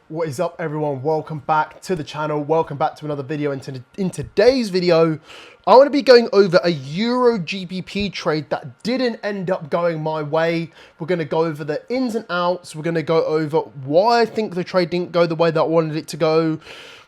What is up, everyone? Welcome back to the channel. Welcome back to another video. In today's video, I want to be going over a Eurgbp trade that didn't end up going my way. We're going to go over the ins and outs. We're going to go over why I think the trade didn't go the way that I wanted it to go,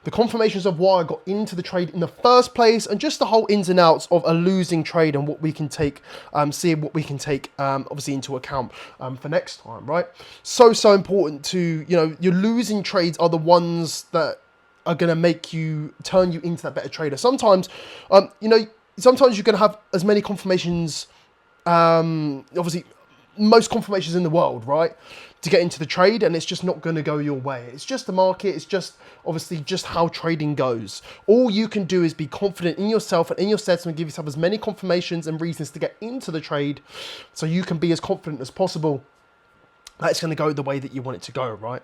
the confirmations of why I got into the trade in the first place, and just the whole ins and outs of a losing trade and what we can take, obviously into account for next time, right? So important to, your losing trades are the ones that are going to make you, turn you into that better trader. Sometimes, sometimes you're going to have as many confirmations, obviously, most confirmations in the world, right, to get into the trade, and it's just not going to go your way. It's just the market. It's just obviously just how trading goes. All you can do is be confident in yourself and in your sets and give yourself as many confirmations and reasons to get into the trade, so you can be as confident as possible that it's going to go the way that you want it to go, right?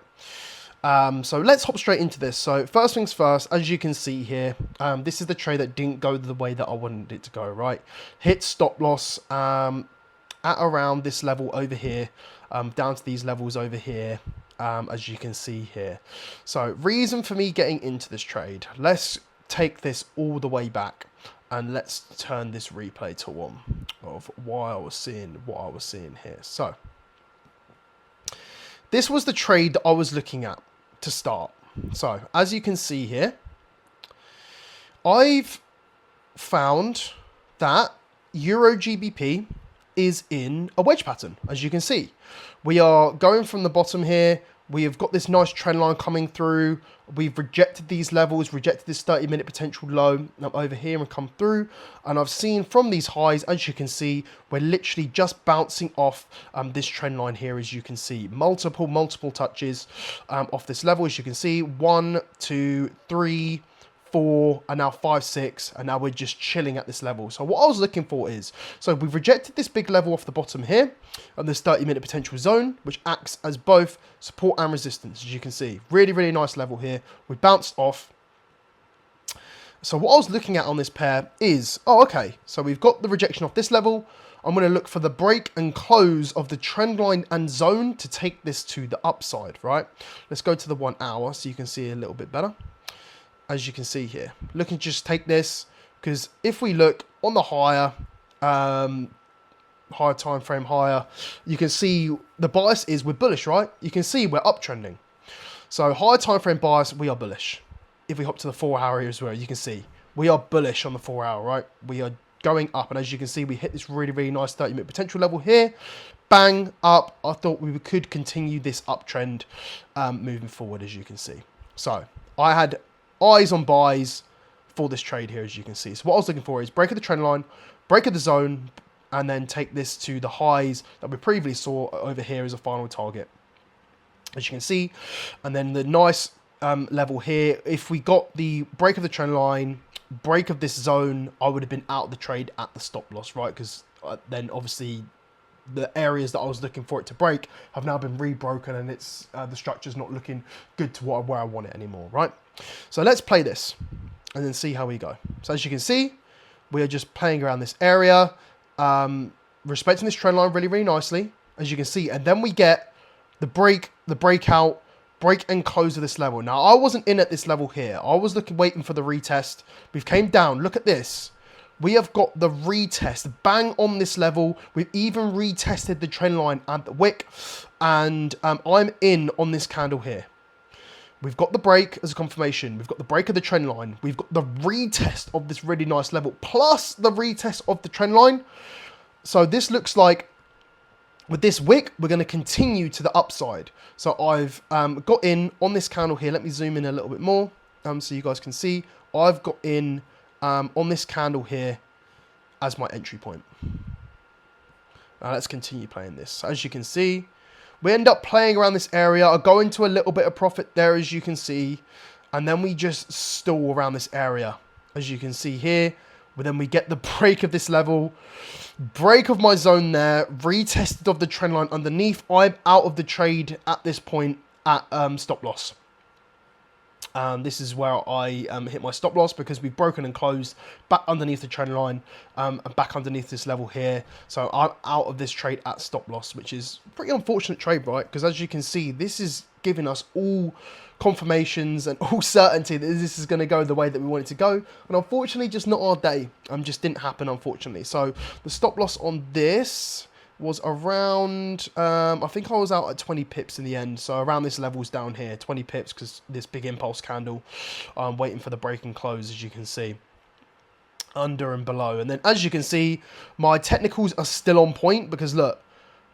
So let's hop straight into this. So first things first, as you can see here, this is the trade that didn't go the way that I wanted it to go, right? Hit stop loss at around this level over here, down to these levels over here, as you can see here. So reason for me getting into this trade, let's take this all the way back and let's turn this replay to on of why I was seeing what I was seeing here. So this was the trade that I was looking at to start. So as you can see here, I've found that Eurgbp is in a wedge pattern. As you can see, we are going from the bottom here. We have got this nice trend line coming through. We've rejected these levels, rejected this 30-minute potential low over here and come through. And I've seen from these highs, as you can see, we're literally just bouncing off this trend line here. As you can see, multiple touches off this level. As you can see, 1, 2, 3, 4, and now 5, 6, and now we're just chilling at this level. So what I was looking for is, so we've rejected this big level off the bottom here and this 30-minute potential zone, which acts as both support and resistance. As you can see, really nice level here. We bounced off. So what I was looking at on this pair is, okay, so we've got the rejection off this level. I'm going to look for the break and close of the trend line and zone to take this to the upside, right? Let's go to the 1 hour so you can see a little bit better. As you can see here, looking to just take this, because if we look on the higher time frame, you can see the bias is we're bullish, right? You can see we're uptrending. So higher time frame bias, we are bullish. If we hop to the 4 hour here as well, you can see we are bullish on the 4 hour, right? We are going up, and as you can see, we hit this really nice 30-minute potential level here. Bang, up. I thought we could continue this uptrend moving forward, as you can see. So I had eyes on buys for this trade here, as you can see. So what I was looking for is break of the trend line, break of the zone, and then take this to the highs that we previously saw over here as a final target, as you can see. And then the nice level here, if we got the break of the trend line, break of this zone, I would have been out of the trade at the stop loss, right? Because then obviously the areas that I was looking for it to break have now been rebroken, and it's the structure's not looking good to where I want it anymore, right? So let's play this and then see how we go. So as you can see, we are just playing around this area, respecting this trend line really nicely, as you can see. And then we get the breakout, break and close of this level. Now, I wasn't in at this level here. I was waiting for the retest. We've came down. Look at this. We have got the retest bang on this level. We've even retested the trend line and the wick, and I'm in on this candle here. We've got the break as a confirmation. We've got the break of the trend line. We've got the retest of this really nice level, plus the retest of the trend line. So this looks like with this wick, we're going to continue to the upside. So I've got in on this candle here. Let me zoom in a little bit more so you guys can see. I've got in on this candle here as my entry point. Now let's continue playing this. So as you can see, we end up playing around this area. I go into a little bit of profit there, as you can see, and then we just stall around this area, as you can see here. But then we get the break of this level, break of my zone there, retested of the trend line underneath. I'm out of the trade at this point at stop loss. This is where I hit my stop loss because we've broken and closed back underneath the trend line and back underneath this level here. So I'm out of this trade at stop loss, which is a pretty unfortunate trade, right? Because as you can see, this is giving us all confirmations and all certainty that this is going to go the way that we want it to go. And unfortunately, just not our day. Just didn't happen, unfortunately. So the stop loss on this was around, I think I was out at 20 pips in the end. So around this level's down here, 20 pips, because this big impulse candle, waiting for the break and close, as you can see, under and below. And then as you can see, my technicals are still on point because look,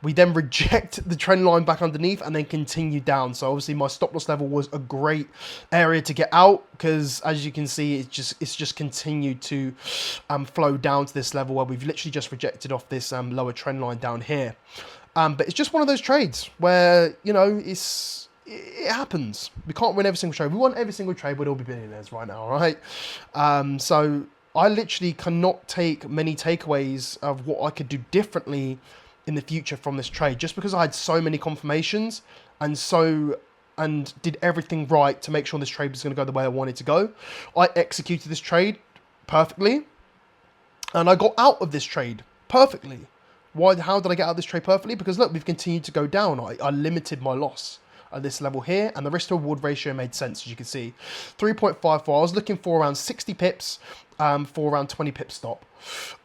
we then reject the trend line back underneath and then continue down. So obviously my stop loss level was a great area to get out because as you can see, it's just continued to flow down to this level where we've literally just rejected off this lower trend line down here. But it's just one of those trades where, you know, it happens. We can't win every single trade. We want every single trade, we'd all be billionaires right now, right? So I literally cannot take many takeaways of what I could do differently in the future from this trade, just because I had so many confirmations and did everything right to make sure this trade was going to go the way I wanted to go. I executed this trade perfectly and I got out of this trade perfectly. How did I get out of this trade perfectly? Because look, we've continued to go down. I limited my loss at this level here, and the risk to reward ratio made sense, as you can see. 3.54. I was looking for around 60 pips for around 20 pip stop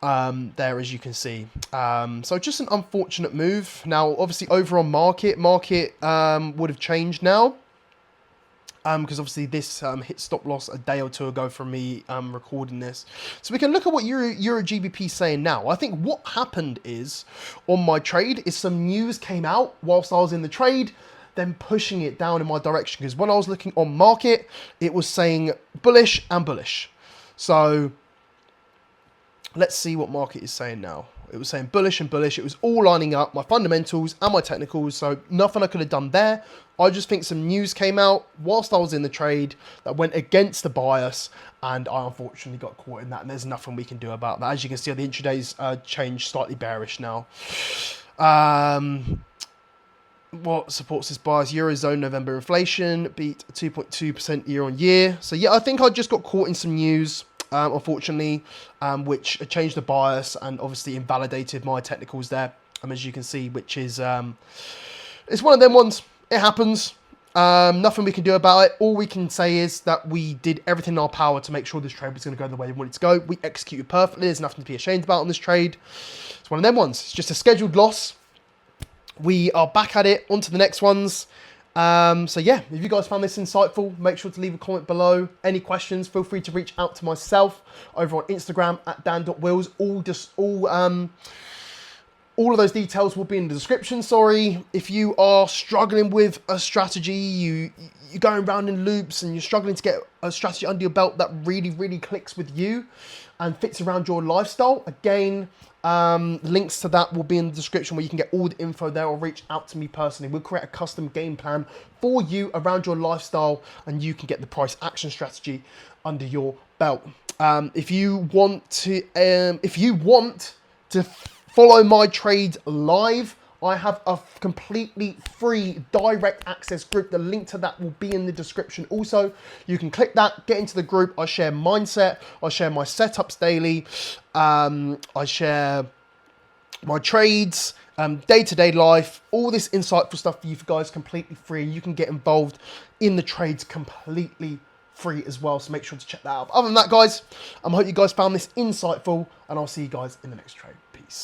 there, as you can see. So just an unfortunate move. Now, obviously, over on market would have changed now. Because obviously this hit stop loss a day or two ago from me recording this. So we can look at what Eurgbp is saying now. I think what happened is, on my trade, is some news came out whilst I was in the trade, then pushing it down in my direction. Because when I was looking on market, it was saying bullish and bullish. So let's see what market is saying now. It was saying bullish and bullish. It was all lining up, my fundamentals and my technicals. So nothing I could have done there. I just think some news came out whilst I was in the trade that went against the bias. And I unfortunately got caught in that. And there's nothing we can do about that. As you can see, the intraday's changed slightly bearish now. What supports this bias? Eurozone November inflation beat 2.2% year on year. So yeah, I think I just got caught in some news. Unfortunately, which changed the bias and obviously invalidated my technicals there, as you can see, which is, it's one of them ones. It happens. Nothing we can do about it. All we can say is that we did everything in our power to make sure this trade was going to go the way we wanted it to go. We executed perfectly. There's nothing to be ashamed about on this trade. It's one of them ones. It's just a scheduled loss. We are back at it. On to the next ones. So yeah, if you guys found this insightful, make sure to leave a comment below. Any questions, feel free to reach out to myself over on Instagram at dan.wills. All of those details will be in the description. Sorry, if you are struggling with a strategy, you're going around in loops and you're struggling to get a strategy under your belt that really, really clicks with you and fits around your lifestyle. Again, links to that will be in the description where you can get all the info there, or reach out to me personally. We'll create a custom game plan for you around your lifestyle and you can get the price action strategy under your belt. If you want to follow my trades live, I have a completely free direct access group. The link to that will be in the description. Also, you can click that, get into the group. I share mindset. I share my setups daily. I share my trades, day-to-day life, all this insightful stuff for you guys completely free. You can get involved in the trades completely free as well. So make sure to check that out. Other than that, guys, I hope you guys found this insightful and I'll see you guys in the next trade. Peace.